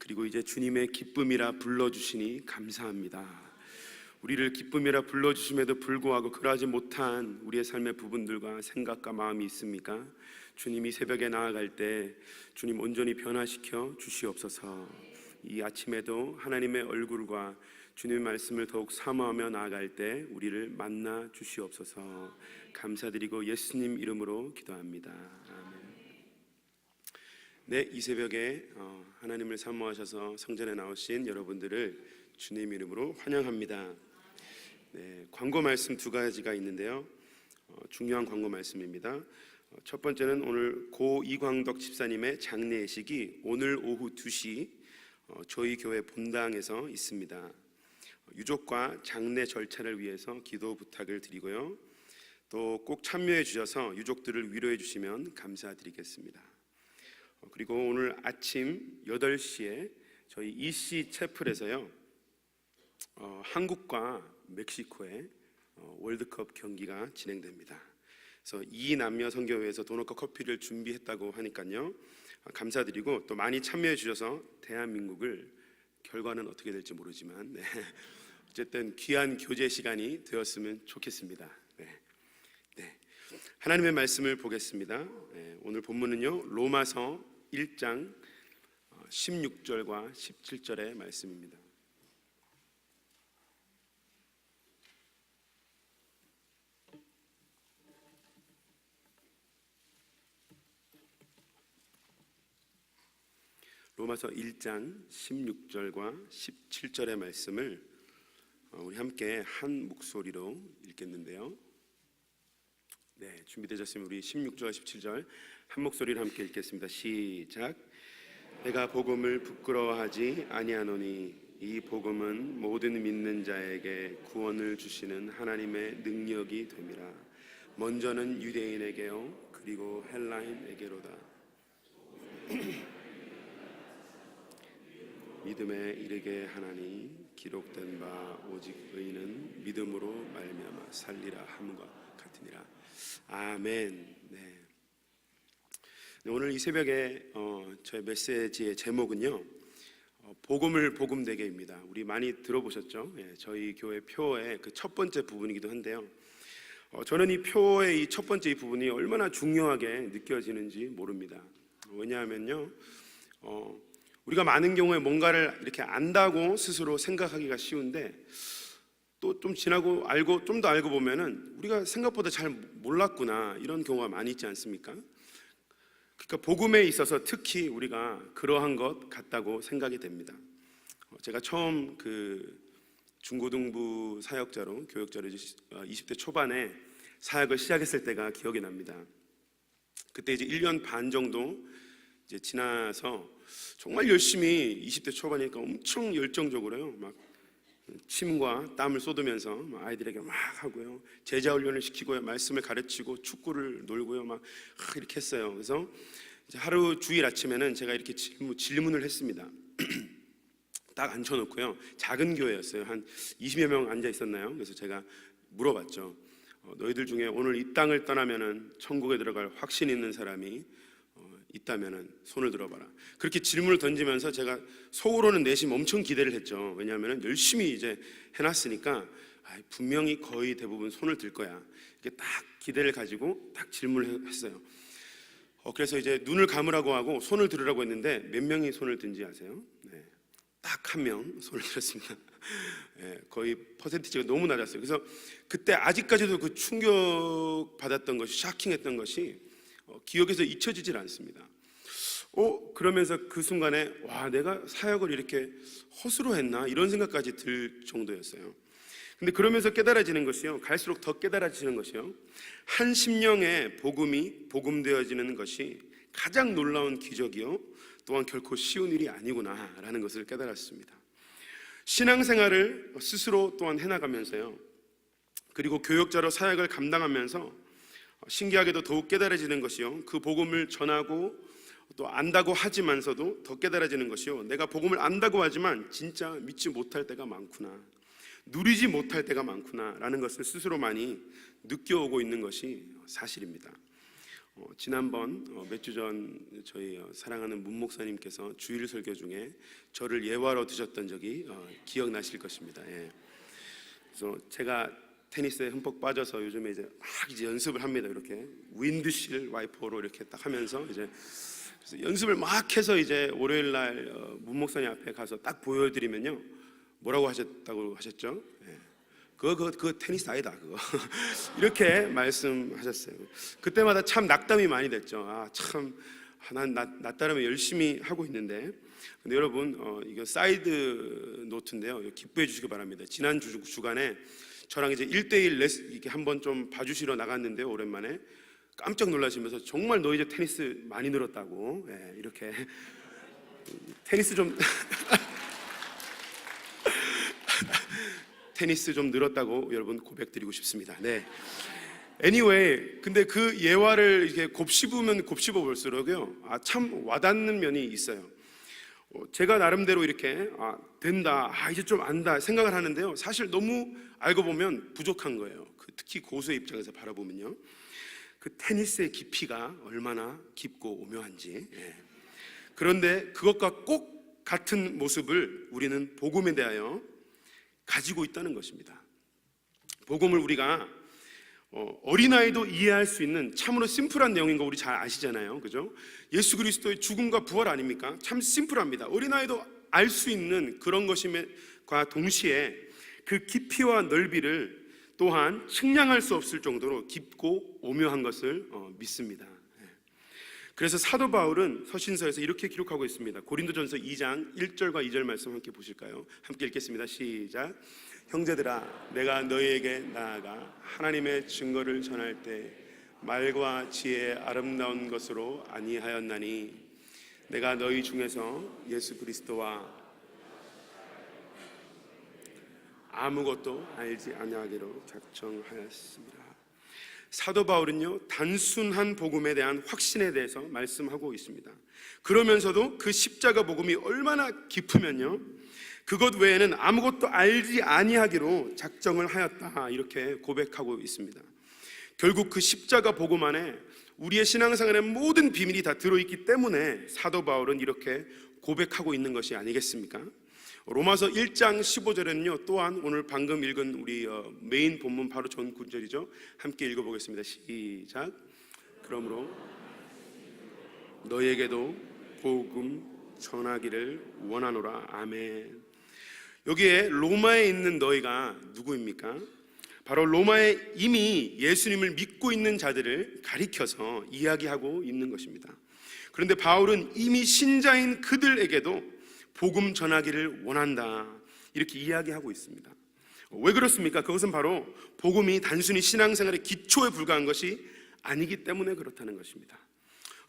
그리고 이제 주님의 기쁨이라 불러주시니 감사합니다. 우리를 기쁨이라 불러주심에도 불구하고 그러하지 못한 우리의 삶의 부분들과 생각과 마음이 있습니까? 주님이 새벽에 나아갈 때 주님 온전히 변화시켜 주시옵소서. 이 아침에도 하나님의 얼굴과 주님의 말씀을 더욱 사모하며 나아갈 때 우리를 만나 주시옵소서. 감사드리고 예수님 이름으로 기도합니다. 아멘. 네, 이 새벽에 하나님을 사모하셔서 성전에 나오신 여러분들을 주님 이름으로 환영합니다. 네, 광고 말씀 두 가지가 있는데요. 중요한 광고 말씀입니다. 첫 번째는 오늘 고 이광덕 집사님의 장례식이 오늘 오후 2시 저희 교회 본당에서 있습니다. 유족과 장례 절차를 위해서 기도 부탁을 드리고요. 또 꼭 참여해 주셔서 유족들을 위로해 주시면 감사드리겠습니다. 그리고 오늘 아침 8시에 저희 EC 채플에서요, 한국과 멕시코의 월드컵 경기가 진행됩니다. 그래서 이 남녀 선교회에서 도넛과 커피를 준비했다고 하니까요, 감사드리고 또 많이 참여해 주셔서 대한민국을, 결과는 어떻게 될지 모르지만 어쨌든 귀한 교제 시간이 되었으면 좋겠습니다. 하나님의 말씀을 보겠습니다. 오늘 본문은요, 로마서 1장 16절과 17절의 말씀입니다. 로마서 1장 16절과 17절의 말씀을 우리 함께 한 목소리로 읽겠는데요. 네, 준비되셨으면 우리 16절과 17절 한 목소리로 함께 읽겠습니다. 시작. 내가 복음을 부끄러워하지 아니하노니 이 복음은 모든 믿는 자에게 구원을 주시는 하나님의 능력이 됨이라. 먼저는 유대인에게요 그리고 헬라인에게로다. 믿음에 이르게 하나니 기록된 바 오직 의인은 믿음으로 말미암아 살리라 함과 같으니라. 아멘. 네. 오늘 이 새벽에 저의 메시지의 제목은요, 복음을 복음되게입니다. 우리 많이 들어보셨죠? 저희 교회 표어의 그 첫 번째 부분이기도 한데요. 저는 이 표어의 이 첫 번째 이 부분이 얼마나 중요하게 느껴지는지 모릅니다. 왜냐하면요, 우리가 많은 경우에 뭔가를 이렇게 안다고 스스로 생각하기가 쉬운데 또 좀 지나고 알고 좀 더 알고 보면은 우리가 생각보다 잘 몰랐구나, 이런 경우가 많이 있지 않습니까? 그러니까 복음에 있어서 특히 우리가 그러한 것 같다고 생각이 됩니다. 제가 처음 그 중고등부 사역자로 교역자로 20대 초반에 사역을 시작했을 때가 기억이 납니다. 그때 이제 1년 반 정도 이제 지나서 정말 열심히 20대 초반이니까 엄청 열정적으로요, 막 침과 땀을 쏟으면서 막 아이들에게 막 하고요, 제자 훈련을 시키고요, 말씀을 가르치고 축구를 놀고요, 막 이렇게 했어요. 그래서 이제 하루 주일 아침에는 제가 이렇게 질문을 했습니다. 딱 앉혀놓고요, 작은 교회였어요. 한 20여 명 앉아 있었나요? 그래서 제가 물어봤죠. 너희들 중에 오늘 이 땅을 떠나면은 천국에 들어갈 확신 있는 사람이 있다면은 손을 들어봐라. 그렇게 질문을 던지면서 제가 속으로는 내심 엄청 기대를 했죠. 왜냐하면 열심히 이제 해놨으니까 분명히 거의 대부분 손을 들 거야, 이렇게 딱 기대를 가지고 딱 질문을 했어요. 그래서 이제 눈을 감으라고 하고 손을 들으라고 했는데 몇 명이 손을 든지 아세요? 네, 딱 한 명 손을 들었습니다. 네, 거의 퍼센티지가 너무 낮았어요. 그래서 그때 아직까지도 그 충격 받았던 것이, 샤킹했던 것이 기억에서 잊혀지질 않습니다. 그러면서 그 순간에 와, 내가 사역을 이렇게 허수로 했나, 이런 생각까지 들 정도였어요. 근데 그러면서 깨달아지는 것이요, 갈수록 더 깨달아지는 것이요, 한 심령의 복음이 복음되어지는 것이 가장 놀라운 기적이요, 또한 결코 쉬운 일이 아니구나라는 것을 깨달았습니다. 신앙생활을 스스로 또한 해나가면서요, 그리고 교역자로 사역을 감당하면서 신기하게도 더욱 깨달아지는 것이요, 그 복음을 전하고 또 안다고 하지만서도 더 깨달아지는 것이요, 내가 복음을 안다고 하지만 진짜 믿지 못할 때가 많구나, 누리지 못할 때가 많구나 라는 것을 스스로 많이 느껴오고 있는 것이 사실입니다. 지난번 몇 주 전 저희 사랑하는 문 목사님께서 주일 설교 중에 저를 예화로 드셨던 적이 기억나실 것입니다. 예. 그래서 제가 테니스에 흠뻑 빠져서 요즘에 이제 막 이제 연습을 합니다. 이렇게 윈드실 와이퍼로 이렇게 딱 하면서 이제 그래서 연습을 막 해서 이제 월요일 날 문 목사님 앞에 가서 딱 보여드리면요, 뭐라고 하셨다고 하셨죠? 예. 그거 테니스 아니다 그거 이렇게 말씀하셨어요. 그때마다 참 낙담이 많이 됐죠. 참 난 나 따르면 열심히 하고 있는데. 근데 여러분 이거 사이드 노트인데요, 기뻐해 주시기 바랍니다. 지난 주간에 저랑 이제 1대1 레슨 이렇게 한번 좀 봐주시러 나갔는데요, 오랜만에 깜짝 놀라시면서 정말 너 이제 테니스 많이 늘었다고, 예, 이렇게 테니스 좀 테니스 좀 늘었다고 여러분 고백드리고 싶습니다. 네. Anyway, 근데 그 예화를 이렇게 곱씹으면 곱씹어 볼수록요, 참 와닿는 면이 있어요. 제가 나름대로 이렇게 된다, 이제 좀 안다 생각을 하는데요, 사실 너무 알고 보면 부족한 거예요. 특히 고수의 입장에서 바라보면요, 그 테니스의 깊이가 얼마나 깊고 오묘한지. 예. 그런데 그것과 꼭 같은 모습을 우리는 복음에 대하여 가지고 있다는 것입니다. 복음을 우리가 어린아이도 이해할 수 있는 참으로 심플한 내용인 거 우리 잘 아시잖아요, 그죠? 예수 그리스도의 죽음과 부활 아닙니까? 참 심플합니다. 어린아이도 알 수 있는 그런 것임과 동시에 그 깊이와 넓이를 또한 측량할 수 없을 정도로 깊고 오묘한 것을 믿습니다. 그래서 사도 바울은 서신서에서 이렇게 기록하고 있습니다. 고린도전서 2장 1절과 2절 말씀 함께 보실까요? 함께 읽겠습니다. 시작. 형제들아, 내가 너희에게 나아가 하나님의 증거를 전할 때 말과 지혜의 아름다운 것으로 아니하였나니 내가 너희 중에서 예수 그리스도와 아무것도 알지 아니하기로 작정하였습니다. 사도 바울은요, 단순한 복음에 대한 확신에 대해서 말씀하고 있습니다. 그러면서도 그 십자가 복음이 얼마나 깊으면요, 그것 외에는 아무것도 알지 아니하기로 작정을 하였다, 이렇게 고백하고 있습니다. 결국 그 십자가 복음 안에 우리의 신앙생활의 모든 비밀이 다 들어있기 때문에 사도 바울은 이렇게 고백하고 있는 것이 아니겠습니까? 로마서 1장 15절에는요, 또한 오늘 방금 읽은 우리 메인 본문 바로 전 구절이죠. 함께 읽어보겠습니다. 시작. 그러므로 너희에게도 복음 전하기를 원하노라. 아멘. 여기에 로마에 있는 너희가 누구입니까? 바로 로마에 이미 예수님을 믿고 있는 자들을 가리켜서 이야기하고 있는 것입니다. 그런데 바울은 이미 신자인 그들에게도 복음 전하기를 원한다, 이렇게 이야기하고 있습니다. 왜 그렇습니까? 그것은 바로 복음이 단순히 신앙생활의 기초에 불과한 것이 아니기 때문에 그렇다는 것입니다.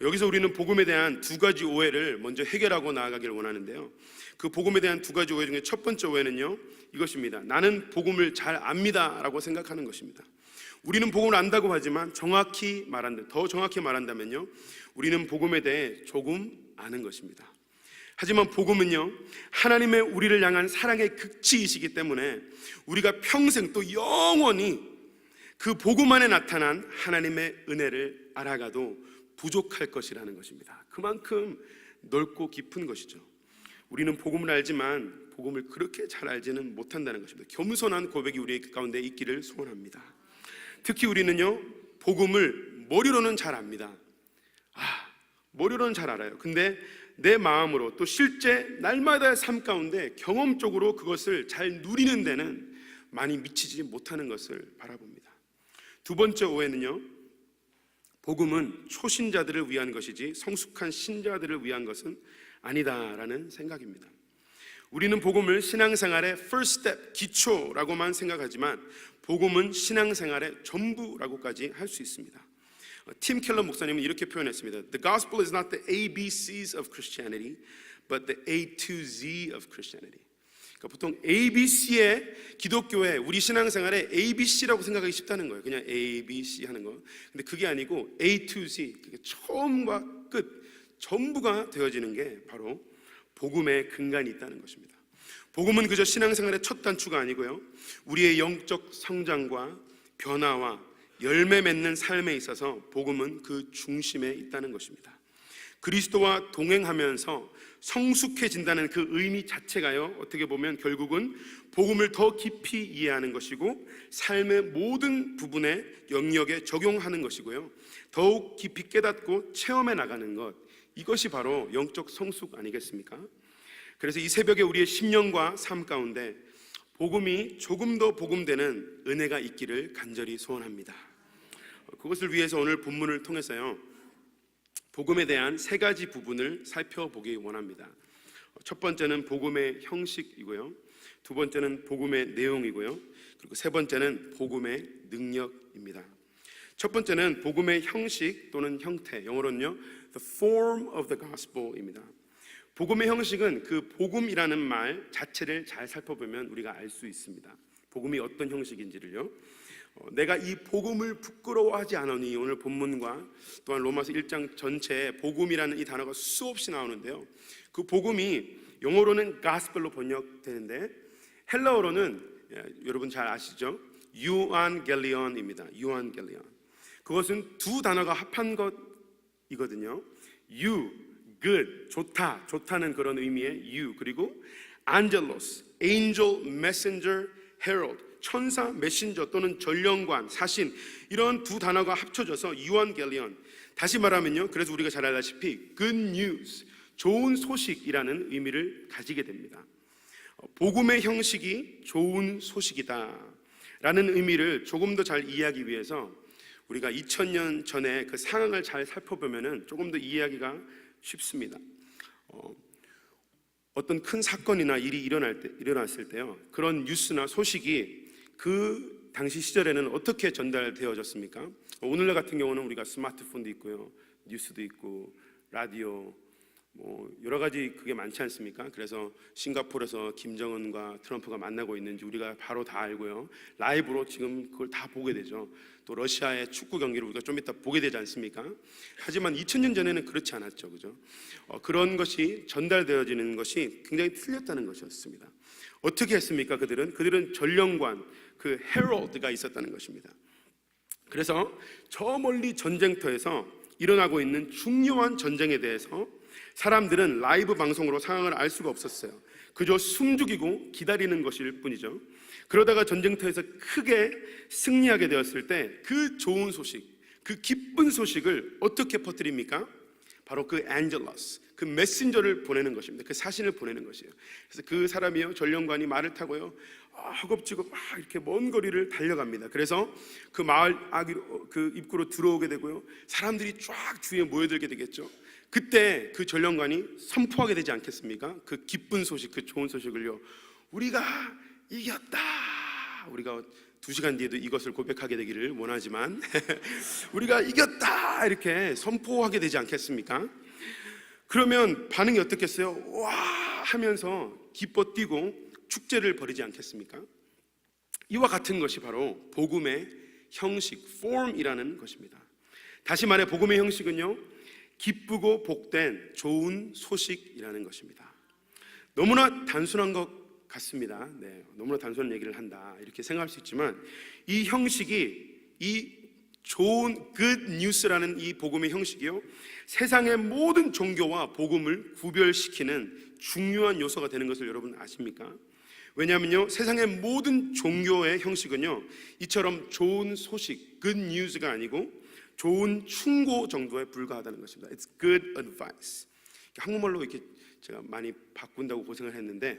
여기서 우리는 복음에 대한 두 가지 오해를 먼저 해결하고 나아가기를 원하는데요, 그 복음에 대한 두 가지 오해 중에 첫 번째 오해는요, 이것입니다. 나는 복음을 잘 압니다 라고 생각하는 것입니다. 우리는 복음을 안다고 하지만 더 정확히 말한다면요, 우리는 복음에 대해 조금 아는 것입니다. 하지만 복음은요, 하나님의 우리를 향한 사랑의 극치이시기 때문에 우리가 평생 또 영원히 그 복음 안에 나타난 하나님의 은혜를 알아가도 부족할 것이라는 것입니다. 그만큼 넓고 깊은 것이죠. 우리는 복음을 알지만 복음을 그렇게 잘 알지는 못한다는 것입니다. 겸손한 고백이 우리 가운데 있기를 소원합니다. 특히 우리는요, 복음을 머리로는 잘 압니다. 머리로는 잘 알아요. 근데 내 마음으로 또 실제 날마다의 삶 가운데 경험적으로 그것을 잘 누리는 데는 많이 미치지 못하는 것을 바라봅니다. 두 번째 오해는요, 복음은 초신자들을 위한 것이지 성숙한 신자들을 위한 것은 아니다라는 생각입니다. 우리는 복음을 신앙생활의 first step, 기초라고만 생각하지만 복음은 신앙생활의 전부라고까지 할 수 있습니다. 팀 켈러 목사님은 이렇게 표현했습니다. The gospel is not the ABCs of Christianity, but the A to Z of Christianity. 그러니까 보통 ABC의 기독교에 우리 신앙생활에 ABC라고 생각하기 쉽다는 거예요. 그냥 ABC 하는 거. 근데 그게 아니고 A to Z, 처음과 끝 전부가 되어지는 게 바로 복음의 근간이 있다는 것입니다. 복음은 그저 신앙생활의 첫 단추가 아니고요, 우리의 영적 성장과 변화와 열매 맺는 삶에 있어서 복음은 그 중심에 있다는 것입니다. 그리스도와 동행하면서 성숙해진다는 그 의미 자체가요, 어떻게 보면 결국은 복음을 더 깊이 이해하는 것이고 삶의 모든 부분에 영역에 적용하는 것이고요, 더욱 깊이 깨닫고 체험해 나가는 것, 이것이 바로 영적 성숙 아니겠습니까? 그래서 이 새벽에 우리의 심령과 삶 가운데 복음이 조금 더 복음되는 은혜가 있기를 간절히 소원합니다. 그것을 위해서 오늘 본문을 통해서요, 복음에 대한 세 가지 부분을 살펴보기 원합니다. 첫 번째는 복음의 형식이고요, 두 번째는 복음의 내용이고요, 그리고 세 번째는 복음의 능력입니다. 첫 번째는 복음의 형식 또는 형태, 영어로는요 The form of the gospel입니다. 복음의 형식은 그 복음이라는 말 자체를 잘 살펴보면 우리가 알 수 있습니다. 복음이 어떤 형식인지를요. 내가 이 복음을 부끄러워하지 않으니, 오늘 본문과 또한 로마서 1장 전체에 복음이라는 이 단어가 수없이 나오는데요, 그 복음이 영어로는 gospel로 번역되는데 헬라어로는 여러분 잘 아시죠? 유안겔리온입니다. 유안겔리온. 그것은 두 단어가 합한 것이거든요. 유, good, 좋다, 좋다는 그런 의미의 유, 그리고 안젤로스, angel, messenger, herald, 천사, 메신저 또는 전령관, 사신, 이런 두 단어가 합쳐져서 유안겔리온. 다시 말하면요, 그래서 우리가 잘 알다시피 good news, 좋은 소식이라는 의미를 가지게 됩니다. 복음의 형식이 좋은 소식이다 라는 의미를 조금 더 잘 이해하기 위해서 우리가 2000년 전에 그 상황을 잘 살펴보면 조금 더 이해하기가 쉽습니다. 어떤 큰 사건이나 일이 일어났을 때요, 그런 뉴스나 소식이 그 당시 시절에는 어떻게 전달되어졌습니까? 오늘날 같은 경우는 우리가 스마트폰도 있고요, 뉴스도 있고, 라디오, 여러 가지 그게 많지 않습니까? 그래서 싱가포르에서 김정은과 트럼프가 만나고 있는지 우리가 바로 다 알고요, 라이브로 지금 그걸 다 보게 되죠. 또 러시아의 축구 경기를 우리가 좀 이따 보게 되지 않습니까? 하지만 2000년 전에는 그렇지 않았죠, 그죠? 그런 것이 전달되어지는 것이 굉장히 틀렸다는 것이었습니다. 어떻게 했습니까? 그들은 전령관, 그 헤럴드가 있었다는 것입니다. 그래서 저 멀리 전쟁터에서 일어나고 있는 중요한 전쟁에 대해서 사람들은 라이브 방송으로 상황을 알 수가 없었어요. 그저 숨죽이고 기다리는 것일 뿐이죠. 그러다가 전쟁터에서 크게 승리하게 되었을 때 그 좋은 소식, 그 기쁜 소식을 어떻게 퍼뜨립니까? 바로 그 안젤러스, 그 메신저를 보내는 것입니다. 그 사신을 보내는 것이에요. 그래서 그 사람이요, 전령관이 말을 타고요, 허겁지겁 막 이렇게 먼 거리를 달려갑니다. 그래서 그 마을 그 입구로 들어오게 되고요, 사람들이 쫙 주위에 모여들게 되겠죠. 그때 그 전령관이 선포하게 되지 않겠습니까? 그 기쁜 소식, 그 좋은 소식을요, 우리가 이겼다. 우리가 2시간 뒤에도 이것을 고백하게 되기를 원하지만 우리가 이겼다 이렇게 선포하게 되지 않겠습니까? 그러면 반응이 어떻겠어요? 와 하면서 기뻐 뛰고 축제를 벌이지 않겠습니까? 이와 같은 것이 바로 복음의 형식, form이라는 것입니다. 다시 말해 복음의 형식은요, 기쁘고 복된 좋은 소식이라는 것입니다. 너무나 단순한 것 같습니다. 네, 너무나 단순한 얘기를 한다 이렇게 생각할 수 있지만, 이 형식이, 이 좋은 good news라는 이 복음의 형식이요, 세상의 모든 종교와 복음을 구별시키는 중요한 요소가 되는 것을 여러분 아십니까? 왜냐하면요, 세상의 모든 종교의 형식은요, 이처럼 좋은 소식, good news가 아니고 좋은 충고 정도에 불과하다는 것입니다. It's good advice. 한국말로 이렇게 제가 많이 바꾼다고 고생을 했는데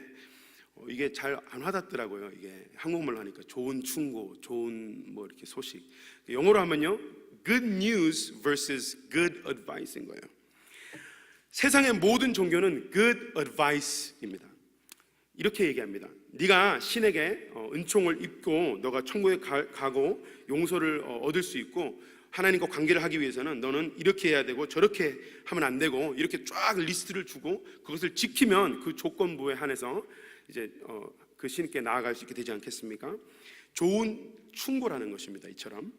이게 잘 안 와닿더라고요. 이게 한국말로 하니까 좋은 충고, 좋은 뭐 이렇게 소식. 영어로 하면요, good news versus good advice인 거예요. 세상의 모든 종교는 good advice입니다. 이렇게 얘기합니다. 네가 신에게 은총을 입고 너가 천국에 가고 용서를 얻을 수 있고 하나님과 관계를 하기 위해서는 너는 이렇게 해야 되고 저렇게 하면 안 되고, 이렇게 쫙 리스트를 주고 그것을 지키면 그 조건부에 한해서 이제 그 신께 나아갈 수 있게 되지 않겠습니까? 좋은 충고라는 것입니다. 이처럼.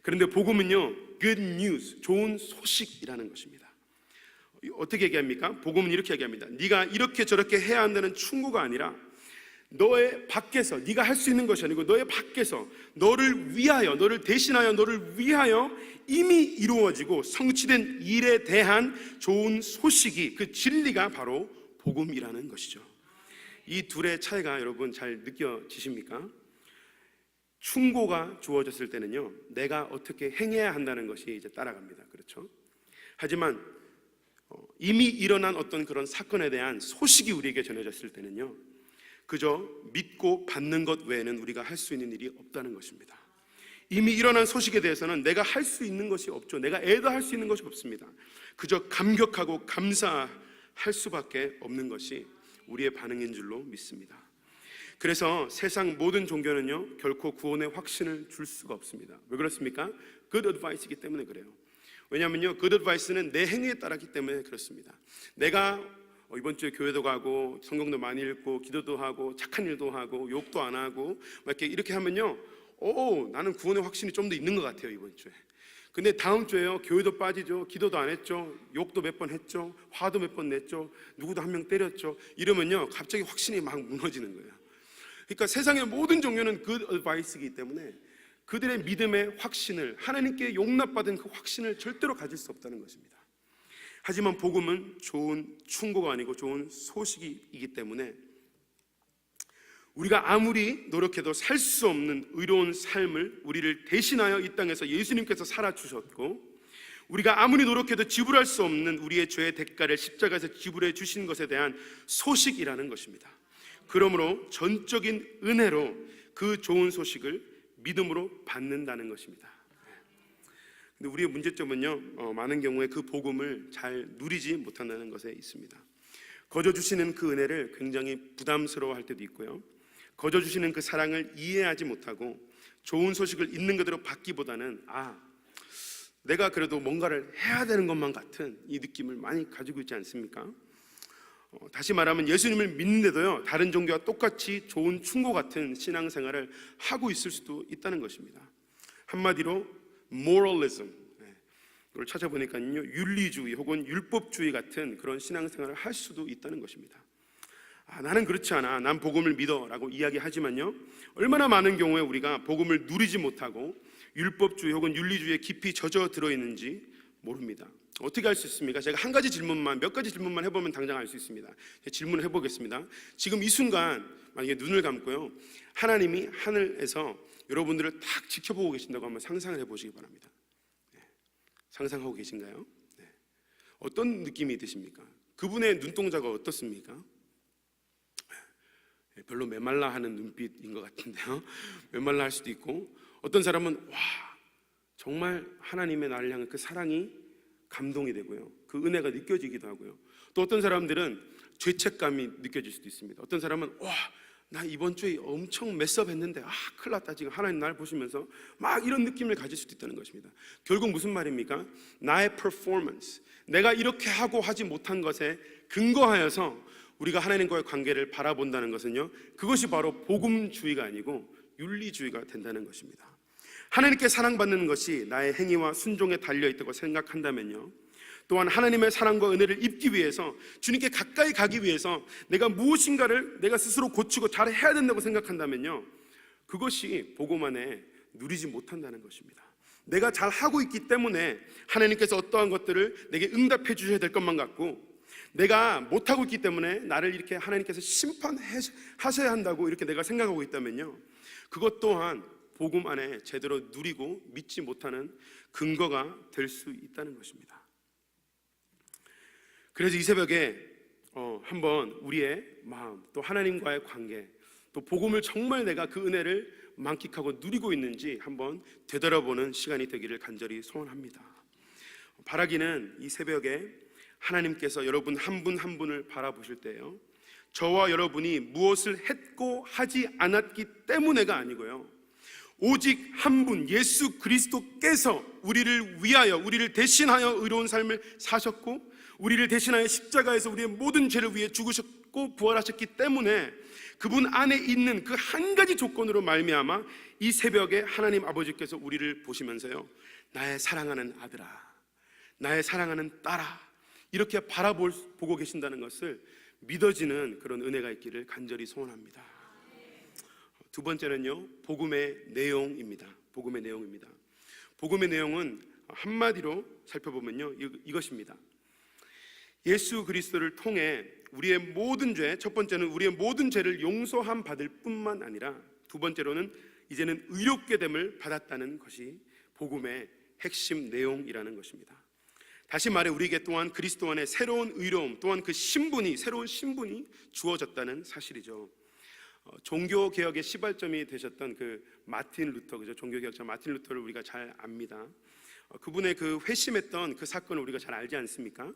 그런데 복음은요, good news, 좋은 소식이라는 것입니다. 어떻게 얘기합니까? 복음은 이렇게 얘기합니다. 네가 이렇게 저렇게 해야 한다는 충고가 아니라 너의 밖에서, 네가 할 수 있는 것이 아니고 너의 밖에서 너를 위하여, 너를 대신하여, 너를 위하여 이미 이루어지고 성취된 일에 대한 좋은 소식이, 그 진리가 바로 복음이라는 것이죠. 이 둘의 차이가 여러분 잘 느껴지십니까? 충고가 주어졌을 때는요, 내가 어떻게 행해야 한다는 것이 이제 따라갑니다. 그렇죠? 하지만 이미 일어난 어떤 그런 사건에 대한 소식이 우리에게 전해졌을 때는요, 그저 믿고 받는 것 외에는 우리가 할 수 있는 일이 없다는 것입니다. 이미 일어난 소식에 대해서는 내가 할 수 있는 것이 없죠. 내가 애도 할 수 있는 것이 없습니다. 그저 감격하고 감사할 수밖에 없는 것이 우리의 반응인 줄로 믿습니다. 그래서 세상 모든 종교는요, 결코 구원의 확신을 줄 수가 없습니다. 왜 그렇습니까? good advice이기 때문에 그래요. 왜냐하면요, good advice는 내 행위에 따랐기 때문에 그렇습니다. 내가 이번 주에 교회도 가고 성경도 많이 읽고 기도도 하고 착한 일도 하고 욕도 안 하고 이렇게 하면요, 나는 구원의 확신이 좀 더 있는 것 같아요 이번 주에. 근데 다음 주에요, 교회도 빠지죠, 기도도 안 했죠, 욕도 몇 번 했죠, 화도 몇 번 냈죠, 누구도 한 명 때렸죠, 이러면요 갑자기 확신이 막 무너지는 거예요. 그러니까 세상의 모든 종교는 good advice이기 때문에 그들의 믿음의 확신을, 하나님께 용납받은 그 확신을 절대로 가질 수 없다는 것입니다. 하지만 복음은 좋은 충고가 아니고 좋은 소식이기 때문에 우리가 아무리 노력해도 살 수 없는 의로운 삶을 우리를 대신하여 이 땅에서 예수님께서 살아주셨고, 우리가 아무리 노력해도 지불할 수 없는 우리의 죄의 대가를 십자가에서 지불해 주신 것에 대한 소식이라는 것입니다. 그러므로 전적인 은혜로 그 좋은 소식을 믿음으로 받는다는 것입니다. 근데 우리의 문제점은요, 많은 경우에 그 복음을 잘 누리지 못한다는 것에 있습니다. 거저 주시는 그 은혜를 굉장히 부담스러워할 때도 있고요, 거저 주시는 그 사랑을 이해하지 못하고 좋은 소식을 있는 그대로 받기보다는 내가 그래도 뭔가를 해야 되는 것만 같은 이 느낌을 많이 가지고 있지 않습니까? 다시 말하면 예수님을 믿는데도요, 다른 종교와 똑같이 좋은 충고 같은 신앙생활을 하고 있을 수도 있다는 것입니다. 한마디로 moralism, 이걸 찾아보니까요, 윤리주의 혹은 율법주의 같은 그런 신앙생활을 할 수도 있다는 것입니다. 나는 그렇지 않아, 난 복음을 믿어 라고 이야기하지만요, 얼마나 많은 경우에 우리가 복음을 누리지 못하고 율법주의 혹은 윤리주의에 깊이 젖어 들어있는지 모릅니다. 어떻게 알 수 있습니까? 제가 몇 가지 질문만 해보면 당장 알 수 있습니다. 질문을 해보겠습니다. 지금 이 순간 만약에 눈을 감고요, 하나님이 하늘에서 여러분들을 딱 지켜보고 계신다고 한번 상상을 해보시기 바랍니다. 상상하고 계신가요? 어떤 느낌이 드십니까? 그분의 눈동자가 어떻습니까? 별로 메말라 하는 눈빛인 것 같은데요, 메말라 할 수도 있고, 어떤 사람은 정말 하나님의 나를 향한 그 사랑이 감동이 되고요, 그 은혜가 느껴지기도 하고요, 또 어떤 사람들은 죄책감이 느껴질 수도 있습니다. 어떤 사람은 나 이번 주에 엄청 메스업 했는데 큰일 났다, 지금 하나님 날 보시면서 막 이런 느낌을 가질 수도 있다는 것입니다. 결국 무슨 말입니까? 나의 퍼포먼스, 내가 이렇게 하고 하지 못한 것에 근거하여서 우리가 하나님과의 관계를 바라본다는 것은요, 그것이 바로 복음주의가 아니고 윤리주의가 된다는 것입니다. 하나님께 사랑받는 것이 나의 행위와 순종에 달려있다고 생각한다면요, 또한 하나님의 사랑과 은혜를 입기 위해서, 주님께 가까이 가기 위해서 내가 무엇인가를 내가 스스로 고치고 잘해야 된다고 생각한다면요, 그것이 복음 안에 누리지 못한다는 것입니다. 내가 잘하고 있기 때문에 하나님께서 어떠한 것들을 내게 응답해 주셔야 될 것만 같고, 내가 못하고 있기 때문에 나를 이렇게 하나님께서 심판하셔야 한다고 이렇게 내가 생각하고 있다면요, 그것 또한 복음 안에 제대로 누리고 믿지 못하는 근거가 될 수 있다는 것입니다. 그래서 이 새벽에 한번 우리의 마음, 또 하나님과의 관계, 또 복음을 정말 내가 그 은혜를 만끽하고 누리고 있는지 한번 되돌아보는 시간이 되기를 간절히 소원합니다. 바라기는 이 새벽에 하나님께서 여러분 한 분 한 분을 바라보실 때요, 저와 여러분이 무엇을 했고 하지 않았기 때문에가 아니고요, 오직 한 분 예수 그리스도께서 우리를 위하여, 우리를 대신하여 의로운 삶을 사셨고, 우리를 대신하여 십자가에서 우리의 모든 죄를 위해 죽으셨고 부활하셨기 때문에 그분 안에 있는 그 한 가지 조건으로 말미암아 이 새벽에 하나님 아버지께서 우리를 보시면서요, 나의 사랑하는 아들아, 나의 사랑하는 딸아, 이렇게 바라보고 계신다는 것을 믿어지는 그런 은혜가 있기를 간절히 소원합니다. 두 번째는요, 복음의 내용입니다. 복음의 내용입니다. 복음의 내용은 한마디로 살펴보면요, 이것입니다. 예수 그리스도를 통해 우리의 모든 죄, 첫 번째는 우리의 모든 죄를 용서함 받을 뿐만 아니라 두 번째로는 이제는 의롭게 됨을 받았다는 것이 복음의 핵심 내용이라는 것입니다. 다시 말해 우리에게 또한 그리스도 안에 새로운 의로움, 또한 그 신분이, 새로운 신분이 주어졌다는 사실이죠. 종교개혁의 시발점이 되셨던 그 마틴 루터, 그죠? 종교개혁자 마틴 루터를 우리가 잘 압니다. 그분의 그 회심했던 그 사건을 우리가 잘 알지 않습니까?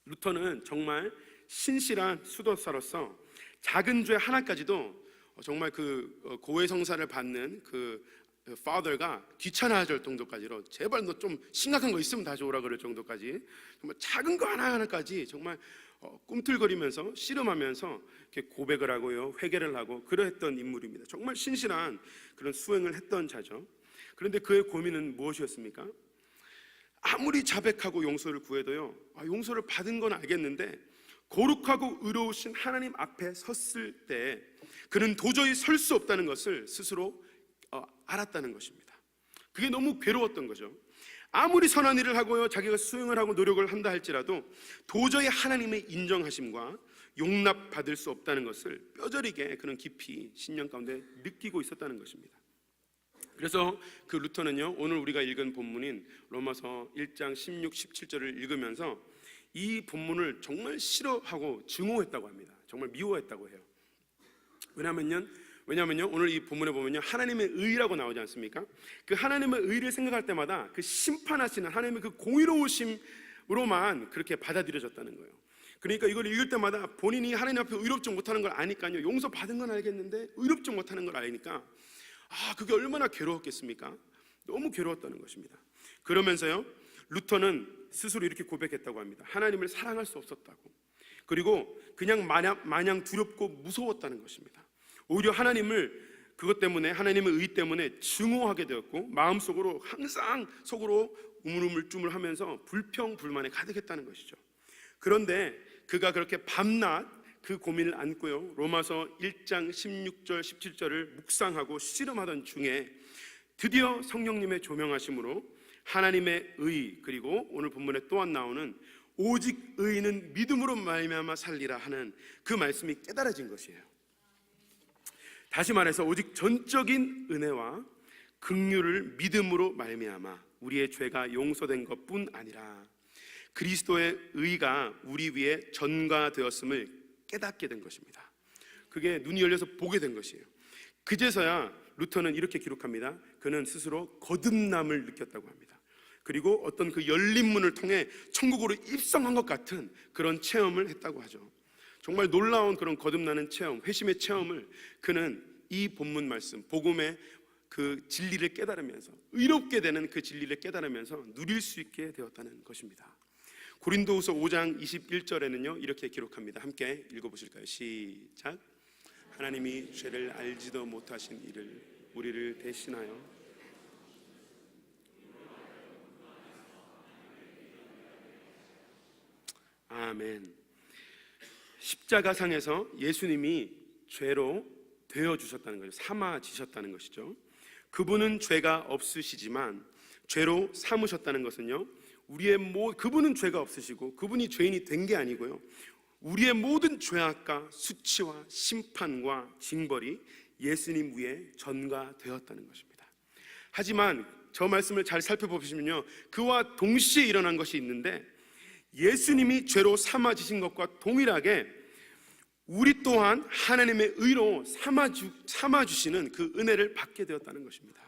루터는 정말 신실한 수도사로서 작은 죄 하나까지도 정말 그 고해성사를 받는 그 father가 귀찮아질 정도까지로, 제발 너 좀 심각한 거 있으면 다시 오라 그럴 정도까지, 정말 작은 거 하나하나까지 정말 꿈틀거리면서 씨름하면서 이렇게 고백을 하고요, 회개를 하고 그러했던 인물입니다. 정말 신실한 그런 수행을 했던 자죠. 그런데 그의 고민은 무엇이었습니까? 아무리 자백하고 용서를 구해도요, 용서를 받은 건 알겠는데 거룩하고 의로우신 하나님 앞에 섰을 때 그는 도저히 설 수 없다는 것을 스스로 알았다는 것입니다. 그게 너무 괴로웠던 거죠. 아무리 선한 일을 하고요, 자기가 수행을 하고 노력을 한다 할지라도 도저히 하나님의 인정하심과 용납받을 수 없다는 것을 뼈저리게 그는 깊이 신령 가운데 느끼고 있었다는 것입니다. 그래서 그 루터는요, 오늘 우리가 읽은 본문인 로마서 1장 16, 17절을 읽으면서 이 본문을 정말 싫어하고 증오했다고 합니다. 정말 미워했다고 해요. 왜냐하면요 오늘 이 본문에 보면요, 하나님의 의라고 나오지 않습니까? 그 하나님의 의를 생각할 때마다 그 심판하시는 하나님의 그 공의로우심으로만 그렇게 받아들여졌다는 거예요. 그러니까 이걸 읽을 때마다 본인이 하나님 앞에 의롭지 못하는 걸 아니까요, 용서 받은 건 알겠는데 의롭지 못하는 걸 아니까 그게 얼마나 괴로웠겠습니까? 너무 괴로웠다는 것입니다. 그러면서요, 루터는 스스로 이렇게 고백했다고 합니다. 하나님을 사랑할 수 없었다고. 그리고 그냥 마냥 두렵고 무서웠다는 것입니다. 오히려 하나님을 그것 때문에, 하나님의 의 때문에 증오하게 되었고 마음속으로 항상 속으로 우물쭈물하면서 불평불만에 가득했다는 것이죠. 그런데 그가 그렇게 밤낮 그 고민을 안고요, 로마서 1장 16절 17절을 묵상하고 씨름하던 중에 드디어 성령님의 조명하심으로 하나님의 의, 그리고 오늘 본문에 또한 나오는 오직 의인은 믿음으로 말미암아 살리라 하는 그 말씀이 깨달아진 것이에요. 다시 말해서 오직 전적인 은혜와 긍휼을 믿음으로 말미암아 우리의 죄가 용서된 것뿐 아니라 그리스도의 의가 우리 위에 전가되었음을 깨닫게 된 것입니다. 그게 눈이 열려서 보게 된 것이에요. 그제서야 루터는 이렇게 기록합니다. 그는 스스로 거듭남을 느꼈다고 합니다. 그리고 어떤 그 열린 문을 통해 천국으로 입성한 것 같은 그런 체험을 했다고 하죠. 정말 놀라운 그런 거듭나는 체험, 회심의 체험을 그는 이 본문 말씀, 복음의 그 진리를 깨달으면서, 의롭게 되는 그 진리를 깨달으면서 누릴 수 있게 되었다는 것입니다. 고린도후서 5장 21절에는요 이렇게 기록합니다. 함께 읽어보실까요? 시작. 하나님이 죄를 알지도 못하신 이를 우리를 대신하여 아멘. 십자가상에서 예수님이 죄로 되어주셨다는 거죠. 삼아지셨다는 것이죠. 그분은 죄가 없으시지만 죄로 삼으셨다는 것은요, 그분은 죄가 없으시고 그분이 죄인이 된 게 아니고요, 우리의 모든 죄악과 수치와 심판과 징벌이 예수님 위에 전가되었다는 것입니다. 하지만 저 말씀을 잘 살펴보시면요, 그와 동시에 일어난 것이 있는데, 예수님이 죄로 삼아지신 것과 동일하게 우리 또한 하나님의 의로 삼아주시는 그 은혜를 받게 되었다는 것입니다.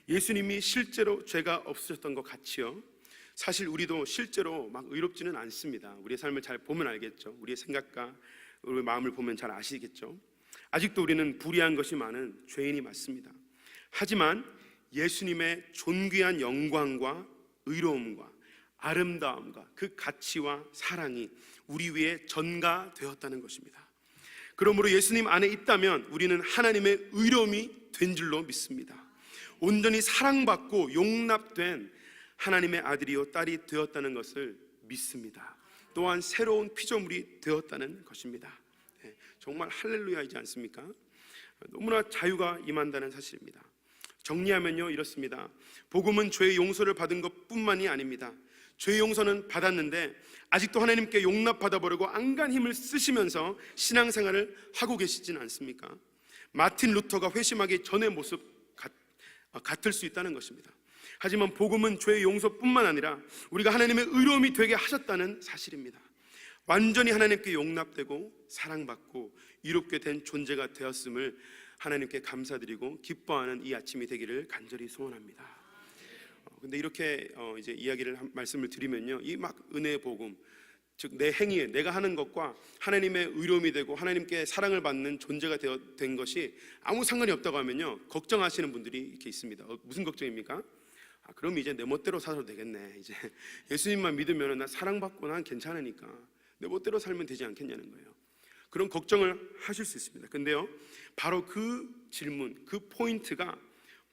예수님이 실제로 죄가 없으셨던 것 같이요, 사실 우리도 실제로 막 의롭지는 않습니다. 우리의 삶을 잘 보면 알겠죠. 우리의 생각과 우리의 마음을 보면 잘 아시겠죠. 아직도 우리는 불의한 것이 많은 죄인이 맞습니다. 하지만 예수님의 존귀한 영광과 의로움과 아름다움과 그 가치와 사랑이 우리 위에 전가되었다는 것입니다. 그러므로 예수님 안에 있다면 우리는 하나님의 의로움이 된 줄로 믿습니다. 온전히 사랑받고 용납된 하나님의 아들이요 딸이 되었다는 것을 믿습니다. 또한 새로운 피조물이 되었다는 것입니다. 정말 할렐루야이지 않습니까? 너무나 자유가 임한다는 사실입니다. 정리하면요, 이렇습니다. 복음은 죄의 용서를 받은 것뿐만이 아닙니다. 죄의 용서는 받았는데 아직도 하나님께 용납받아버리고 안간 힘을 쓰시면서 신앙생활을 하고 계시진 않습니까? 마틴 루터가 회심하기 전의 모습 같을 수 있다는 것입니다. 하지만 복음은 죄의 용서뿐만 아니라 우리가 하나님의 의로움이 되게 하셨다는 사실입니다. 완전히 하나님께 용납되고 사랑받고 이롭게 된 존재가 되었음을 하나님께 감사드리고 기뻐하는 이 아침이 되기를 간절히 소원합니다. 근데 이렇게 이제 말씀을 드리면요, 이 막 은혜의 복음, 즉 내 행위에 내가 하는 것과 하나님의 의로움이 되고 하나님께 사랑을 받는 존재가 된 것이 아무 상관이 없다고 하면요, 걱정하시는 분들이 이렇게 있습니다. 무슨 걱정입니까? 그럼 이제 내 멋대로 살아도 되겠네. 이제 예수님만 믿으면 나 사랑받고 난 괜찮으니까 내 멋대로 살면 되지 않겠냐는 거예요. 그런 걱정을 하실 수 있습니다. 근데요, 바로 그 질문, 그 포인트가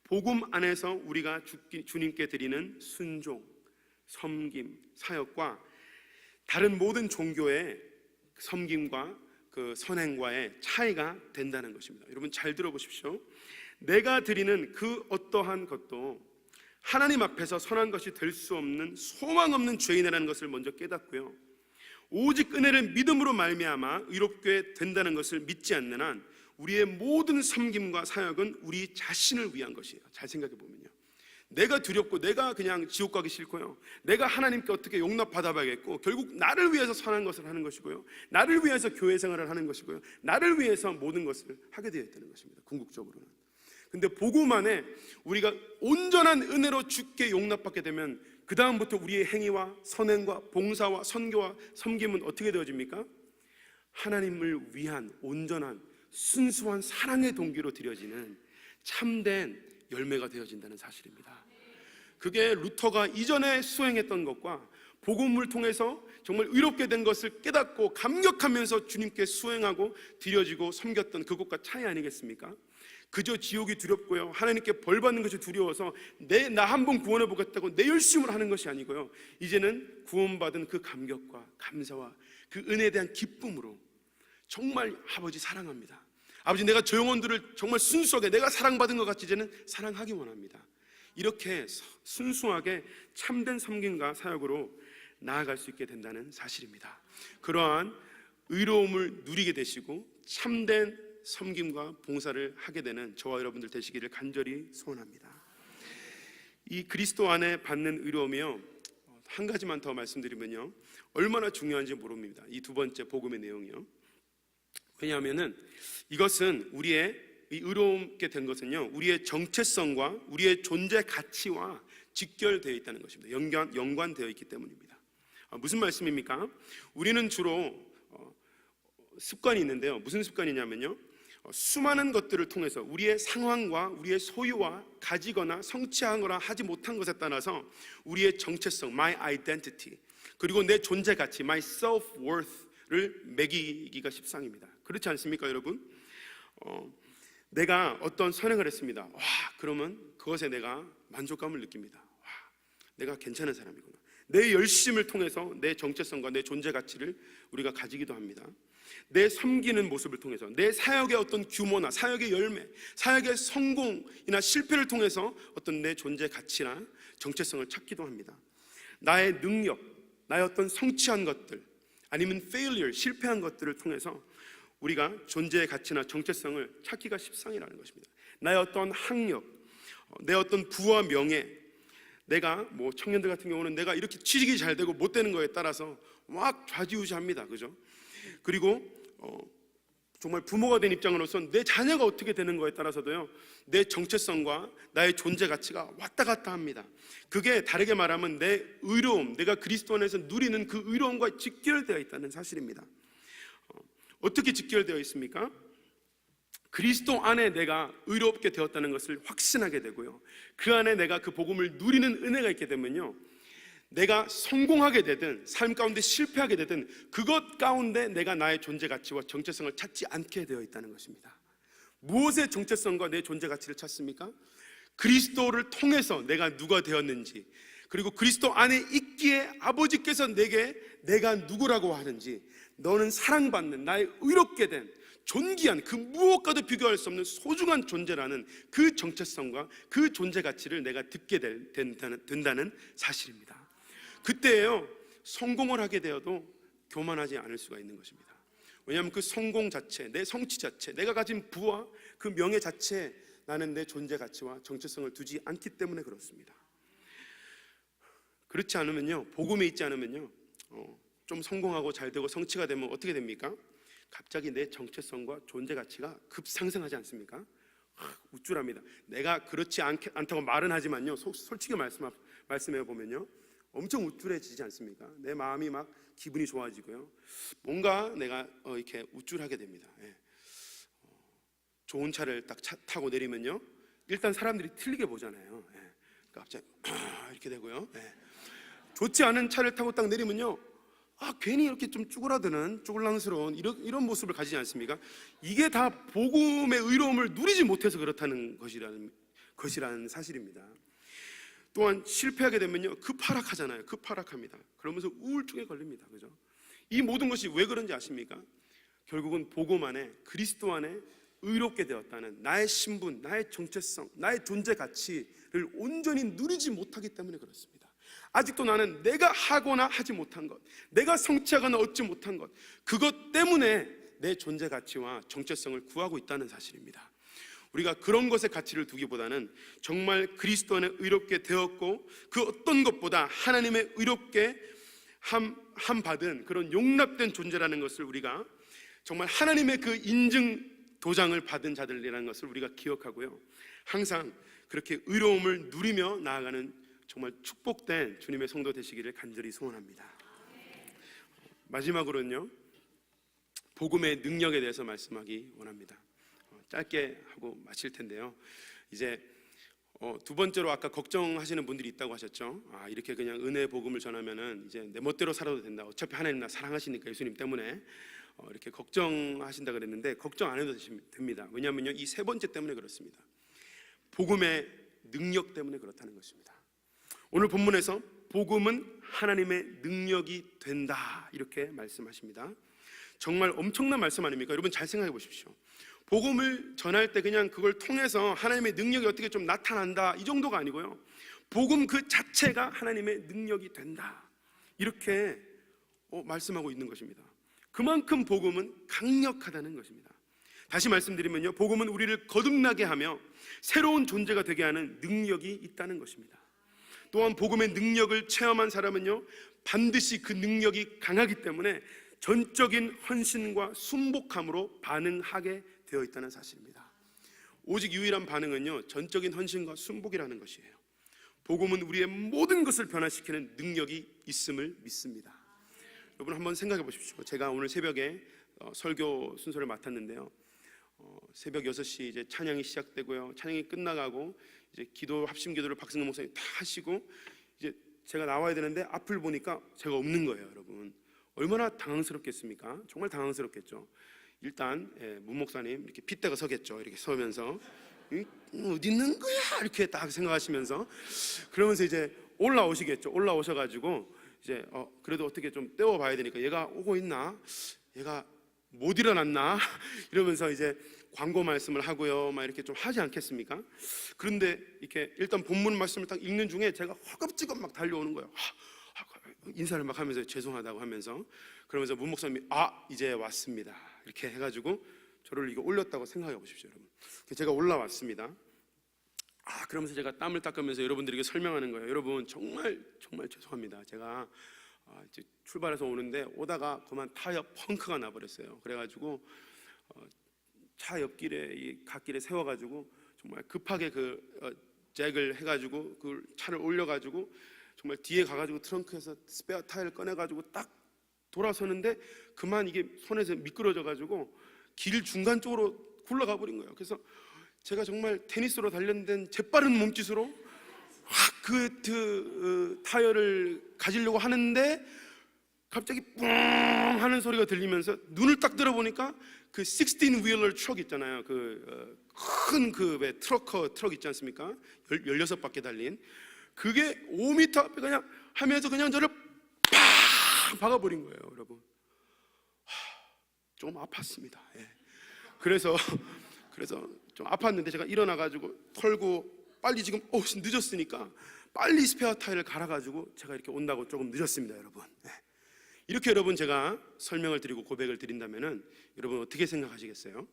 복음 안에서 우리가 주님께 드리는 순종, 섬김, 사역과 다른 모든 종교의 섬김과 그 선행과의 차이가 된다는 것입니다. 여러분 잘 들어보십시오. 내가 드리는 그 어떠한 것도 하나님 앞에서 선한 것이 될 수 없는 소망 없는 죄인이라는 것을 먼저 깨닫고요, 오직 은혜를 믿음으로 말미암아 의롭게 된다는 것을 믿지 않는 한 우리의 모든 섬김과 사역은 우리 자신을 위한 것이에요. 잘 생각해 보면요, 내가 두렵고 내가 그냥 지옥 가기 싫고요, 내가 하나님께 어떻게 용납 받아봐야겠고, 결국 나를 위해서 선한 것을 하는 것이고요, 나를 위해서 교회 생활을 하는 것이고요, 나를 위해서 모든 것을 하게 되어 있다는 것입니다. 궁극적으로는. 근데 복음 안에 우리가 온전한 은혜로 주께 용납받게 되면 그 다음부터 우리의 행위와 선행과 봉사와 선교와 섬김은 어떻게 되어집니까? 하나님을 위한 온전한 순수한 사랑의 동기로 드려지는 참된 열매가 되어진다는 사실입니다. 그게 루터가 이전에 수행했던 것과 복음을 통해서 정말 의롭게 된 것을 깨닫고 감격하면서 주님께 수행하고 드려지고 섬겼던 그것과 차이 아니겠습니까? 그저 지옥이 두렵고요, 하나님께 벌받는 것이 두려워서 나 한 번 구원해 보겠다고 내 열심으로 하는 것이 아니고요, 이제는 구원받은 그 감격과 감사와 그 은혜에 대한 기쁨으로 정말 아버지 사랑합니다. 아버지, 내가 저 영혼들을 정말 순수하게 내가 사랑받은 것 같이 이제는 사랑하기 원합니다. 이렇게 순수하게 참된 섬김과 사역으로 나아갈 수 있게 된다는 사실입니다. 그러한 의로움을 누리게 되시고 참된 섬김과 봉사를 하게 되는 저와 여러분들 되시기를 간절히 소원합니다. 이 그리스도 안에 받는 의로움이요, 한 가지만 더 말씀드리면요, 얼마나 중요한지 모릅니다. 이 두 번째 복음의 내용이요. 왜냐하면은 이것은 우리의 이 의롭게 된 것은요, 우리의 정체성과 우리의 존재 가치와 직결되어 있다는 것입니다. 연관되어 있기 때문입니다. 무슨 말씀입니까? 우리는 주로 습관이 있는데요, 무슨 습관이냐면요, 수많은 것들을 통해서 우리의 상황과 우리의 소유와 가지거나 성취하거나 하지 못한 것에 따라서 우리의 정체성, my identity, 그리고 내 존재 가치, my self-worth를 매기기가 십상입니다. 그렇지 않습니까, 여러분? 내가 어떤 선행을 했습니다. 그러면 그것에 내가 만족감을 느낍니다. 내가 괜찮은 사람이구나. 내 열심을 통해서 내 정체성과 내 존재 가치를 우리가 가지기도 합니다. 내 섬기는 모습을 통해서 내 사역의 어떤 규모나 사역의 열매, 사역의 성공이나 실패를 통해서 어떤 내 존재 가치나 정체성을 찾기도 합니다. 나의 능력, 나의 어떤 성취한 것들, 아니면 failure, 실패한 것들을 통해서 우리가 존재의 가치나 정체성을 찾기가 십상이라는 것입니다. 나의 어떤 학력, 내 어떤 부와 명예, 내가 청년들 같은 경우는 내가 이렇게 취직이 잘 되고 못 되는 거에 따라서 막 좌지우지합니다. 그죠? 그리고 정말 부모가 된 입장으로서 내 자녀가 어떻게 되는 거에 따라서도요, 내 정체성과 나의 존재 가치가 왔다 갔다 합니다. 그게 다르게 말하면 내 의로움, 내가 그리스도 안에서 누리는 그 의로움과 직결되어 있다는 사실입니다. 어떻게 직결되어 있습니까? 그리스도 안에 내가 의롭게 되었다는 것을 확신하게 되고요, 그 안에 내가 그 복음을 누리는 은혜가 있게 되면요, 내가 성공하게 되든 삶 가운데 실패하게 되든 그것 가운데 내가 나의 존재 가치와 정체성을 찾지 않게 되어 있다는 것입니다. 무엇의 정체성과 내 존재 가치를 찾습니까? 그리스도를 통해서 내가 누가 되었는지, 그리고 그리스도 안에 있기에 아버지께서 내게 내가 누구라고 하는지, 너는 사랑받는, 나의 의롭게 된 존귀한, 그 무엇과도 비교할 수 없는 소중한 존재라는 그 정체성과 그 존재 가치를 내가 듣게 된다는 사실입니다. 그때예요, 성공을 하게 되어도 교만하지 않을 수가 있는 것입니다. 왜냐하면 그 성공 자체, 내 성취 자체, 내가 가진 부와 그 명예 자체에 나는 내 존재 가치와 정체성을 두지 않기 때문에 그렇습니다. 그렇지 않으면요, 복음에 있지 않으면요, 좀 성공하고 잘 되고 성취가 되면 어떻게 됩니까? 갑자기 내 정체성과 존재 가치가 급상승하지 않습니까? 우쭐합니다. 내가 그렇지 않다고 말은 하지만요, 솔직히 말씀해 보면요, 엄청 우쭐해지지 않습니까? 내 마음이 막 기분이 좋아지고요, 뭔가 내가 이렇게 우쭐하게 됩니다. 예. 좋은 차를 딱 타고 내리면요, 일단 사람들이 틀리게 보잖아요. 예. 갑자기 이렇게 되고요. 예. 좋지 않은 차를 타고 딱 내리면요, 괜히 이렇게 좀 쭈그라드는, 쭈글랑스러운 이런 모습을 가지지 않습니까? 이게 다 복음의 의로움을 누리지 못해서 그렇다는 것이라는 사실입니다. 또한 실패하게 되면요, 급하락하잖아요. 급하락합니다. 그러면서 우울증에 걸립니다. 그죠? 이 모든 것이 왜 그런지 아십니까? 결국은 복음 안에, 그리스도 안에 의롭게 되었다는 나의 신분, 나의 정체성, 나의 존재 가치를 온전히 누리지 못하기 때문에 그렇습니다. 아직도 나는 내가 하거나 하지 못한 것, 내가 성취하거나 얻지 못한 것, 그것 때문에 내 존재 가치와 정체성을 구하고 있다는 사실입니다. 우리가 그런 것에 가치를 두기보다는 정말 그리스도 안에 의롭게 되었고 그 어떤 것보다 하나님의 의롭게 함 받은 그런 용납된 존재라는 것을 우리가 정말 하나님의 그 인증 도장을 받은 자들이라는 것을 우리가 기억하고요, 항상 그렇게 의로움을 누리며 나아가는 정말 축복된 주님의 성도 되시기를 간절히 소원합니다. 마지막으로는요, 복음의 능력에 대해서 말씀하기 원합니다. 짧게 하고 마칠 텐데요, 이제 두 번째로 아까 걱정하시는 분들이 있다고 하셨죠. 이렇게 그냥 은혜의 복음을 전하면은 이제 내 멋대로 살아도 된다, 어차피 하나님 나 사랑하시니까 예수님 때문에, 이렇게 걱정하신다 그랬는데 걱정 안 해도 됩니다. 왜냐하면요, 이 세 번째 때문에 그렇습니다. 복음의 능력 때문에 그렇다는 것입니다. 오늘 본문에서 복음은 하나님의 능력이 된다, 이렇게 말씀하십니다. 정말 엄청난 말씀 아닙니까? 여러분 잘 생각해 보십시오. 복음을 전할 때 그냥 그걸 통해서 하나님의 능력이 어떻게 좀 나타난다, 이 정도가 아니고요, 복음 그 자체가 하나님의 능력이 된다, 이렇게 말씀하고 있는 것입니다. 그만큼 복음은 강력하다는 것입니다. 다시 말씀드리면요, 복음은 우리를 거듭나게 하며 새로운 존재가 되게 하는 능력이 있다는 것입니다. 또한 복음의 능력을 체험한 사람은요, 반드시 그 능력이 강하기 때문에 전적인 헌신과 순복함으로 반응하게 되어 있다는 사실입니다. 오직 유일한 반응은요, 전적인 헌신과 순복이라는 것이에요. 복음은 우리의 모든 것을 변화시키는 능력이 있음을 믿습니다. 여러분 한번 생각해 보십시오. 제가 오늘 새벽에 설교 순서를 맡았는데요, 새벽 6시 이제 찬양이 시작되고요, 찬양이 끝나가고 이제 기도, 합심 기도를 박승근 목사님 다 하시고 이제 제가 나와야 되는데 앞을 보니까 제가 없는 거예요. 여러분 얼마나 당황스럽겠습니까? 정말 당황스럽겠죠. 일단 문 목사님 이렇게 핏대가 서겠죠. 이렇게 서면서 어디 있는 거야? 이렇게 딱 생각하시면서 그러면서 이제 올라오시겠죠. 올라오셔가지고 이제 그래도 어떻게 좀 떼워봐야 되니까 얘가 오고 있나? 얘가 못 일어났나? 이러면서 이제 광고 말씀을 하고요, 막 이렇게 좀 하지 않겠습니까? 그런데 이렇게 일단 본문 말씀을 딱 읽는 중에 제가 허겁지겁 막 달려오는 거예요. 인사를 막 하면서 죄송하다고 하면서, 그러면서 문 목사님이 이제 왔습니다 이렇게 해가지고 저를 이거 올렸다고 생각해 보십시오. 여러분 제가 올라왔습니다. 그러면서 제가 땀을 닦으면서 여러분들에게 설명하는 거예요. 여러분 정말 죄송합니다. 제가 이제 출발해서 오는데 오다가 그만 타이어 펑크가 나버렸어요. 그래가지고 차 옆길에 이 갓길에 세워가지고 정말 급하게 그 잭을 해가지고 그 차를 올려가지고 정말 뒤에 가가지고 트렁크에서 스페어 타이어를 꺼내가지고 딱 돌아서는데 그만 이게 손에서 미끄러져가지고 길 중간 쪽으로 굴러가 버린 거예요. 그래서 제가 정말 테니스로 단련된 재빠른 몸짓으로 확 그 타이어를 가지려고 하는데 갑자기 뿡 하는 소리가 들리면서 눈을 딱 들어보니까 그 16wheeler 트럭 있잖아요. 그 큰 그 왜 트럭 있지 않습니까? 16바퀴 달린 그게 5m 앞에 그냥 하면서 그냥 저를 팍 박아버린 거예요. 여러분 좀 아팠습니다. 예. 그래서 좀 아팠는데 제가 일어나가지고 털고 빨리 지금 늦었으니까 빨리 스페어 타이를 갈아가지고 제가 이렇게 온다고 조금 늦었습니다, 여러분. 예. 이렇게 여러분 제가 설명을 드리고 고백을 드린다면은 여러분 어떻게 생각하시겠어요?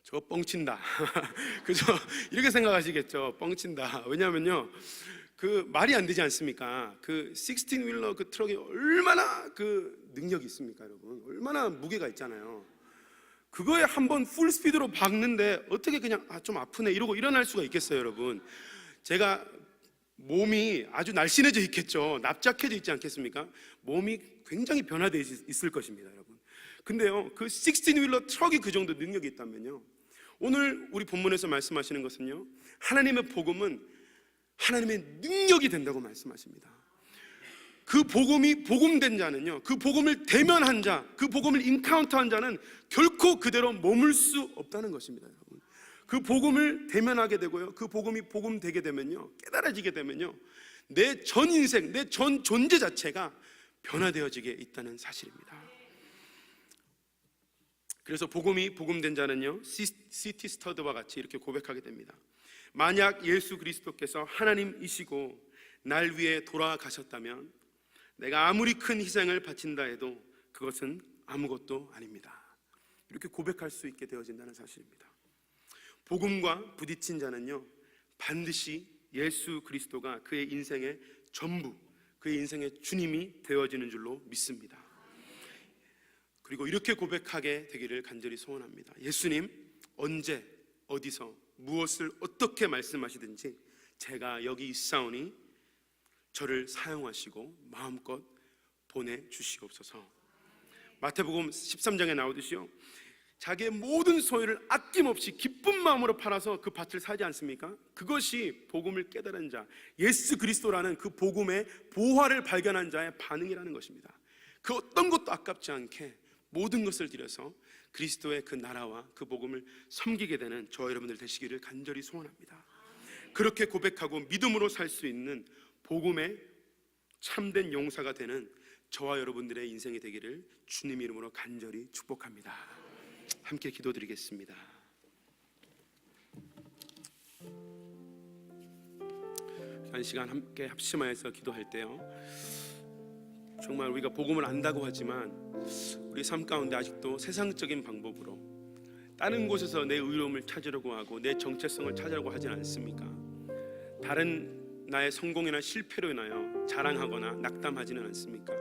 저거 뻥친다. 그죠? 이렇게 생각하시겠죠. 뻥친다. 왜냐하면요, 그 말이 안 되지 않습니까? 그 16휠러 그 트럭이 얼마나 그 능력이 있습니까, 여러분? 얼마나 무게가 있잖아요. 그거에 한번 풀 스피드로 박는데 어떻게 그냥 좀 아프네 이러고 일어날 수가 있겠어요, 여러분? 제가 몸이 아주 날씬해져 있겠죠. 납작해져 있지 않겠습니까? 몸이 굉장히 변화되어 있을 것입니다, 여러분. 근데요, 그 16휠러 트럭이 그 정도 능력이 있다면요, 오늘 우리 본문에서 말씀하시는 것은요, 하나님의 복음은 하나님의 능력이 된다고 말씀하십니다. 그 복음이 복음된 자는요, 그 복음을 대면한 자, 그 복음을 인카운터한 자는 결코 그대로 머물 수 없다는 것입니다, 여러분. 그 복음을 대면하게 되고요, 그 복음이 복음되게 되면요, 깨달아지게 되면요, 내 전 인생, 내 전 존재 자체가 변화되어지게 있다는 사실입니다. 그래서 복음이 복음된 자는요, 시티 스터드와 같이 이렇게 고백하게 됩니다. 만약 예수 그리스도께서 하나님이시고 날 위해 돌아가셨다면 내가 아무리 큰 희생을 바친다 해도 그것은 아무것도 아닙니다. 이렇게 고백할 수 있게 되어진다는 사실입니다. 복음과 부딪힌 자는요, 반드시 예수 그리스도가 그의 인생의 전부, 그의 인생의 주님이 되어지는 줄로 믿습니다. 그리고 이렇게 고백하게 되기를 간절히 소원합니다. 예수님, 언제 어디서 무엇을 어떻게 말씀하시든지 제가 여기 있사오니 저를 사용하시고 마음껏 보내주시옵소서. 마태복음 13장에 나오듯이요, 자기의 모든 소유를 아낌없이 기쁜 마음으로 팔아서 그 밭을 사지 않습니까? 그것이 복음을 깨달은 자, 예수 그리스도라는 그 복음의 보화를 발견한 자의 반응이라는 것입니다. 그 어떤 것도 아깝지 않게 모든 것을 들여서 그리스도의 그 나라와 그 복음을 섬기게 되는 저와 여러분들 되시기를 간절히 소원합니다. 그렇게 고백하고 믿음으로 살 수 있는 복음의 참된 용사가 되는 저와 여러분들의 인생이 되기를 주님 이름으로 간절히 축복합니다. 함께 기도드리겠습니다. 한 시간 함께 합심하여서 기도할 때요, 정말 우리가 복음을 안다고 하지만 우리 삶 가운데 아직도 세상적인 방법으로 다른 곳에서 내 의로움을 찾으려고 하고 내 정체성을 찾으려고 하진 않습니까? 다른 나의 성공이나 실패로 인하여 자랑하거나 낙담하지는 않습니까?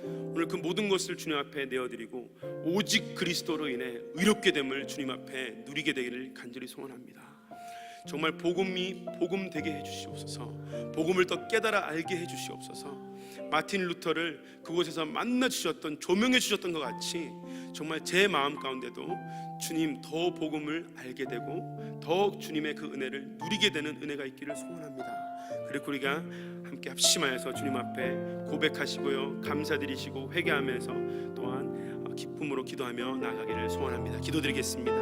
오늘 그 모든 것을 주님 앞에 내어드리고 오직 그리스도로 인해 의롭게 됨을 주님 앞에 누리게 되기를 간절히 소원합니다. 정말 복음이 복음되게 해주시옵소서. 복음을 더 깨달아 알게 해주시옵소서. 마틴 루터를 그곳에서 만나 주셨던, 조명해 주셨던 것 같이 정말 제 마음 가운데도 주님 더 복음을 알게 되고 더 주님의 그 은혜를 누리게 되는 은혜가 있기를 소원합니다. 그리고 우리가 함께 합심하여서 주님 앞에 고백하시고요, 감사드리시고 회개하면서 또한 기쁨으로 기도하며 나아가기를 소원합니다. 기도드리겠습니다.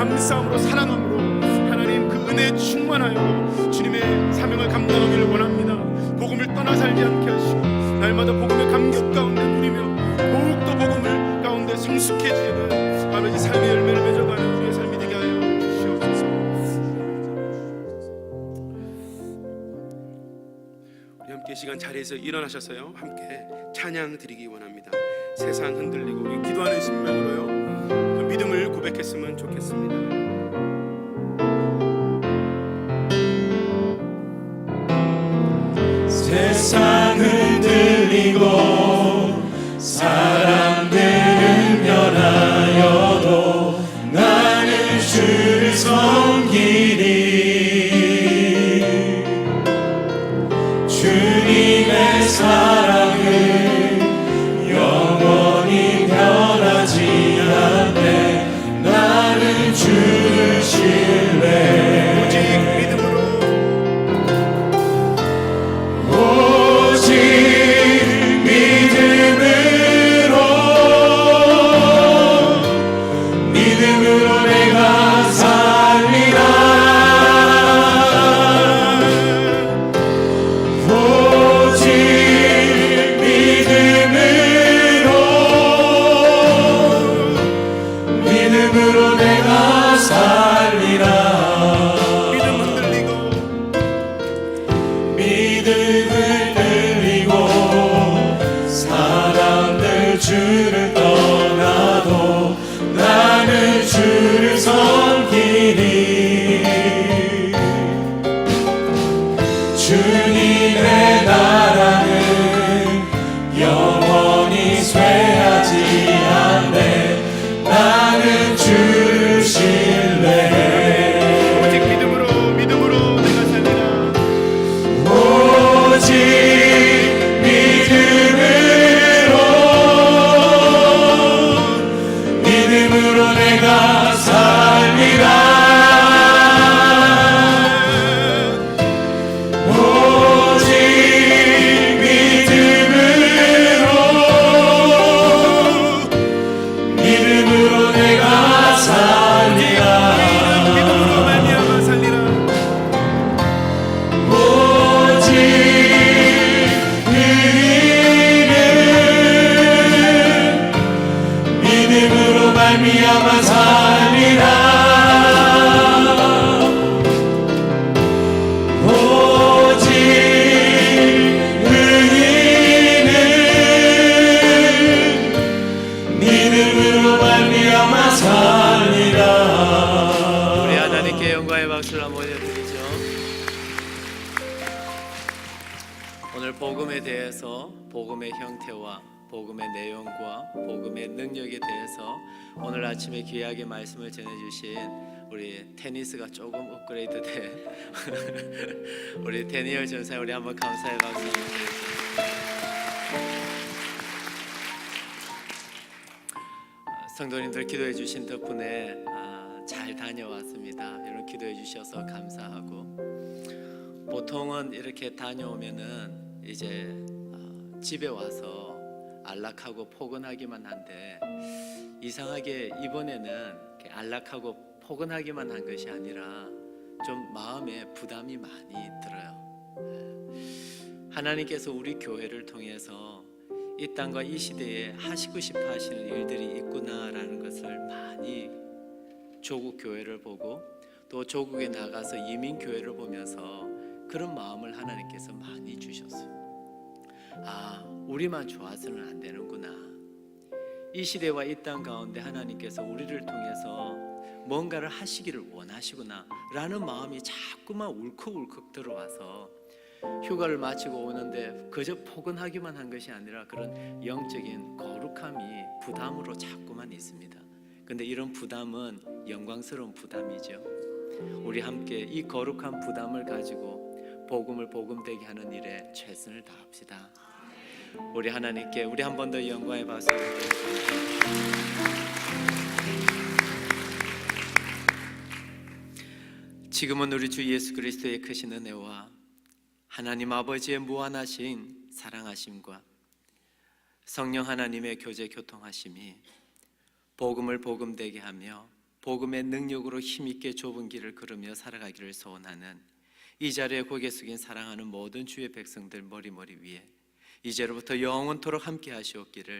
감사함으로 사랑함으로 하나님 그 은혜에 충만하여 주님의 사명을 감당하기를 원합니다. 복음을 떠나 살지 않게 하시고 날마다 복음의 감격 가운데 누리며 더욱더 복음을 가운데 성숙해지는 아버지 삶의 열매를 맺어가는 우리의 삶이 되게 하여 주시옵소서. 우리 함께 시간 자리에서 일어나셔서요, 함께 찬양 드리기 원합니다. 세상 흔들리고 우리 기도하는 심령으로요, 그 믿음을 고백했으면 좋겠습니다. 세상 흔들리고 사람들은 변하여도 나는 주를 섬기리. 주님의 사랑을 말미암아 살리라. 오직 의인은 믿음으로 말미암아 살리라. 우리 하나님께 영광의 박수를 한번 올려드리죠. 오늘 복음에 대해서, 복음의 형태와 복음의 내용과 복음의 능력에 대해서 오늘 아침에 귀하게 말씀을 전해주신 우리 테니스가 조금 업그레이드된 우리 데니얼 전사님, 우리 한번 감사의 박수 한번 드리겠습니다. 성도님들 기도해 주신 덕분에 잘 다녀왔습니다. 여러분 기도해 주셔서 감사하고, 보통은 이렇게 다녀오면은 이제 집에 와서 안락하고 포근하기만 한데, 이상하게 이번에는 이렇게 안락하고 포근하기만 한 것이 아니라 좀 마음에 부담이 많이 들어요. 하나님께서 우리 교회를 통해서 이 땅과 이 시대에 하시고 싶어 하시는 일들이 있구나라는 것을 많이 조국 교회를 보고 또 조국에 나가서 이민 교회를 보면서 그런 마음을 하나님께서 많이 주셨어요. 우리만 좋아서는 안 되는구나. 이 시대와 이 땅 가운데 하나님께서 우리를 통해서 뭔가를 하시기를 원하시구나 라는 마음이 자꾸만 울컥울컥 들어와서, 휴가를 마치고 오는데 그저 포근하기만 한 것이 아니라 그런 영적인 거룩함이 부담으로 자꾸만 있습니다. 근데 이런 부담은 영광스러운 부담이죠. 우리 함께 이 거룩한 부담을 가지고 복음을 복음되게 하는 일에 최선을 다합시다. 우리 하나님께 우리 한 번 더 영광의 박수를 드리겠습니다. 지금은 우리 주 예수 그리스도의 크신 은혜와 하나님 아버지의 무한하신 사랑하심과 성령 하나님의 교제 교통하심이 복음을 복음되게 하며 복음의 능력으로 힘있게 좁은 길을 걸으며 살아가기를 소원하는 이 자리에 고개 숙인 사랑하는 모든 주의 백성들 머리머리 위에 이제로부터 영원토록 함께 하시옵기를